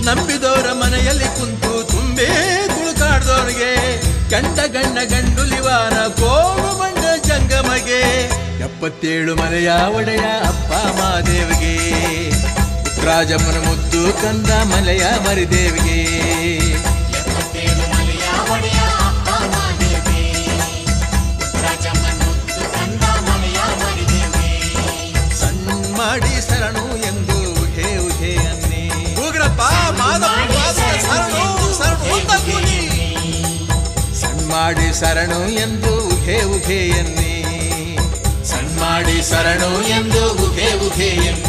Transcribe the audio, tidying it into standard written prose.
ನಂಬಿದವರ ಮನೆಯಲ್ಲಿ ಕುಂತು ತುಂಬೇ ತುಳುಕಾಡ್ದವ್ರಿಗೆ ಗಂಡ ಗಣ್ಣ ಗಂಡುಲಿವಾನ ಕೋಮು ಬಂಡ ಜಂಗಮಗೆ 77 ಮಲೆಯ ಒಡೆಯ ಅಪ್ಪ ಮಾದೇವಿಗೆ ರಾಜಮ್ಮನ ಮುದ್ದು ಕಂದ ಮಲೆಯ ಮರಿದೇವಿಗೆ ಮಾಡಿ ಶರಣು ಎಂದು ಉಘೆ ಉಘೆ ಅನ್ನಿ ಉಗ್ರಪ್ಪ ಶರಣು ಸಣ್ಮಾಡಿ ಶರಣು ಎಂದು ಉಘೆ ಉಘೆ ಎನ್ನಿ ಸಣ್ಮಾಡಿ ಶರಣು ಎಂದು ಉಘೆ ಉಘೆ ಎನ್ನಿ